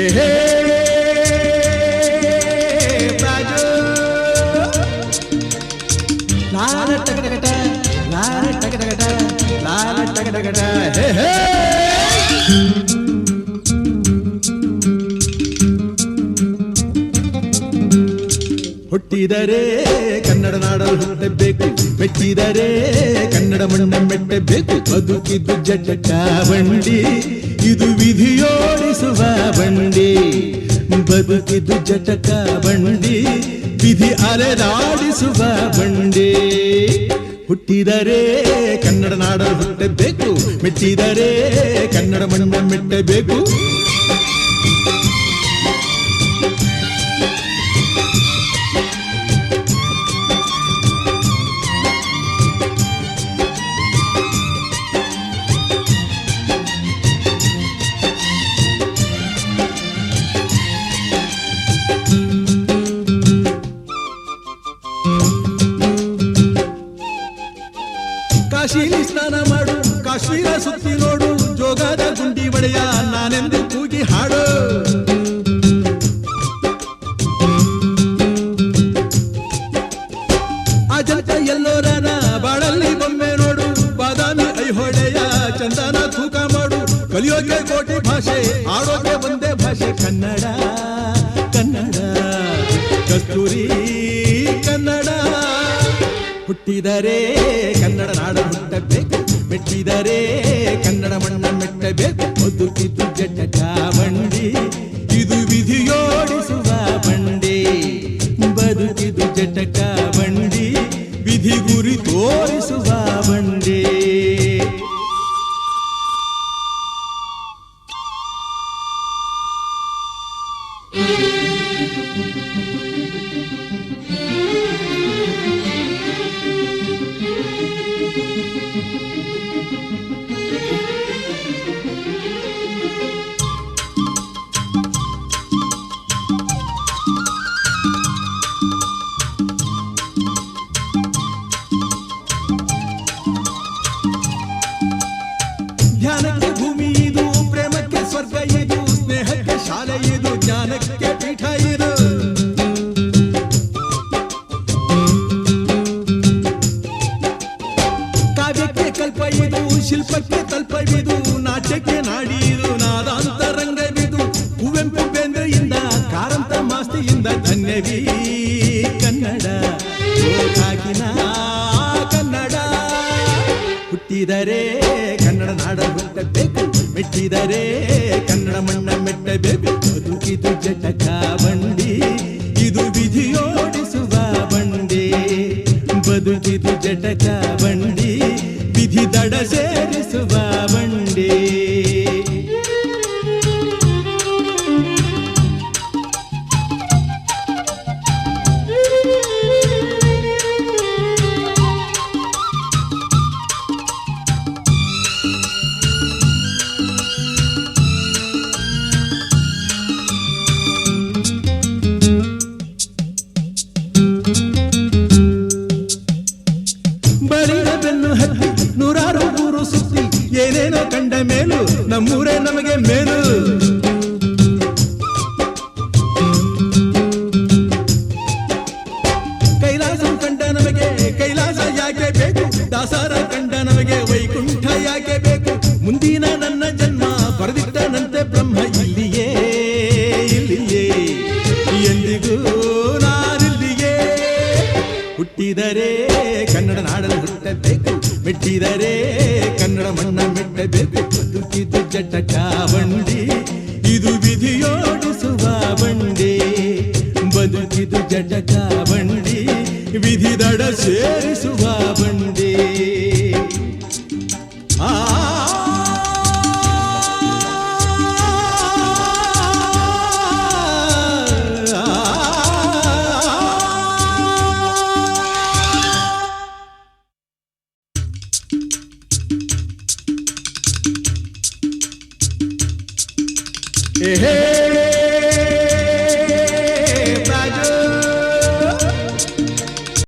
ಏಹೇ ಬಾಜು ಲಾಲ ಟಗಟಗಟ ಲಾಲ ಟಗಟಗಟ ಲಾಲ ಟಗಟಗಟ ಹೇ ಹೇ ಹುಟ್ಟಿದರೆ ಕನ್ನಡ ನಾಡಲು ಹುಟ್ಟಬೇಕು, ಮೆಟ್ಟಿದರೆ ಕನ್ನಡ ಮಣ್ಣ ಮೆಟ್ಟಬೇಕು. ಬದುಕಿದ್ದು ಜಟಕ ಬಂಡಿ, ಇದು ವಿಧಿಯೋಡಿಸುವ ಬಂಡಿ. ಬದುಕಿದ್ದು ಜಟಕ ಬಂಡಿ, ವಿಧಿ ಅಲೆದಾಡಿಸುವ ಬಂಡಿ. ಹುಟ್ಟಿದರೆ ಕನ್ನಡ ನಾಡಲು ಹುಟ್ಟಬೇಕು, ಮೆಟ್ಟಿದರೆ ಕನ್ನಡ ಮಣ್ಣ ಮೆಟ್ಟಬೇಕು. ಕಾಶಿಲಿ ಸ್ನಾನ ಮಾಡು, ಕಾಶ್ಮೀರ ಸುತ್ತಿ ನೋಡು, ಜೋಗದ ಗುಂಡಿ ಒಡೆಯ ನಾನೆಂದು ಕೂಗಿ ಹಾಡು. ಅಜಂತ ಎಲ್ಲೋರನ ಬಾಳಲ್ಲಿ ಬೊಮ್ಮೆ ನೋಡು, ಬಾದಾಮಿ ಐಹೊಳೆಯ ಚಂದನ ತೂಕ ಮಾಡು. ಕಲಿಯೋಕೆ ಕೋಟಿ ಭಾಷೆ, ಆಡೋಕೆ ಒಂದೇ ಭಾಷೆ ಕನ್ನಡ. ಕನ್ನಡ ಕಸ್ತೂರಿ ಕನ್ನಡ. ಹುಟ್ಟಿದರೆ ಕನ್ನಡ ನಾಡ ಹುಟ್ಟಬೇಕು, ಮೆಟ್ಟಿದರೆ ಕನ್ನಡ ಮಣ್ಣ ಮೆಟ್ಟಬೇಕು. ಬದುಕಿದ್ದು ಜಟಕ ಬಂಡಿ, ಇದು ವಿಧಿಯೋಡಿಸುವ ಬಂಡಿ. ಬದುಕಿದ್ದು ಜಟಕ ಬಂಡಿ, ವಿಧಿ ಗುರಿ ತೋರಿಸುವ ಬಂಡಿ. ಧ್ಯಾನಕ್ಕೆ ಭೂಮಿ ಇದು, ಪ್ರೇಮಕ್ಕೆ ಸ್ವರ್ಗ ಇದು, ಸ್ನೇಹಕ್ಕೆ ಶಾಲೆ ಇದು, ಜ್ಞಾನಕ್ಕೆ ಪೀಠ ಇದು. ಕಾವ್ಯಕ್ಕೆ ಕಲ್ಪ ಇದು, ಶಿಲ್ಪಕ್ಕೆ ತಲ್ಪವಿದು, ನಾಟ್ಯಕ್ಕೆ ನಾಡಿ ಇದು, ನಾದಾಂತರಂಗವಿದು. ಕುವೆಂಪು ಬೇಂದ್ರೆಯಿಂದ ಕಾರಂತ ಮಾಸ್ತಿಯಿಂದ ಧನ್ಯವೀ ಕನ್ನಡ, ಕಾಕಿನ ಕನ್ನಡ. ಹುಟ್ಟಿದರೆ ಕನ್ನಡ ನಾಡ ಹುಟ್ಟಬೇಕು, ಮೆಟ್ಟಿದರೆ ಕನ್ನಡ ಮಣ್ಣ ಮೆಟ್ಟಬೇಕು. ಬದುಕಿದು ಜಟಕ ಬಂಡಿ, ಇದು ವಿಧಿಯೋಡಿಸುವ ಬಂಡಿ. ಬದುಕಿದು ಜಟಕ ಬಂಡಿ, ವಿಧಿ ದಡ ಸೇರಿಸುವ ಬಂಡಿ. ಬಳಿದ ಬೆನ್ನು ಹತ್ತಿ ನೂರಾರು ಊರು ಸುತ್ತಿ, ಏನೇನೋ ಕಂಡ ಮೇಲು ನಮ್ಮೂರೇ ನಮಗೆ ಮೇಲು. ಕೈಲಾಸ ಕಂಡ ನಮಗೆ ಕೈಲಾಸ ಯಾಕೆ ಬೇಕು, ದಾಸರ ಕಂಡ ನಮಗೆ ವೈಕುಂಠ ಯಾಕೆ ಬೇಕು. ಮುಂದಿನ ನನ್ನ ಜನ್ಮ ಬರೆದಿಟ್ಟನಂತೆ ಬ್ರಹ್ಮ ಇಲ್ಲಿಯೇ ಇಲ್ಲಿಯೇ, ಎಂದಿಗೂ ನಾನಿಲ್ಲಿಯೇ. ಹುಟ್ಟಿದರೆ ಕನ್ನಡ ನಾಡಲು ಹುಟ್ಟಬೇಕು, ಮೆಟ್ಟಿದರೆ ಕನ್ನಡ ಮಣ್ಣ ಮೆಟ್ಟಬೇಕು. ಬದುಕಿದು ಜಟಕ ಬಂಡಿ, ಇದು ವಿಧಿಯೋಡಿಸುವ ಬಂಡಿ. ಬದುಕಿದು ಜಟಕ ಬಂಡಿ, ವಿಧಿ ದಡ ಸೇರಿಸುವ ಬಂಡಿ. ಆ hey, hey.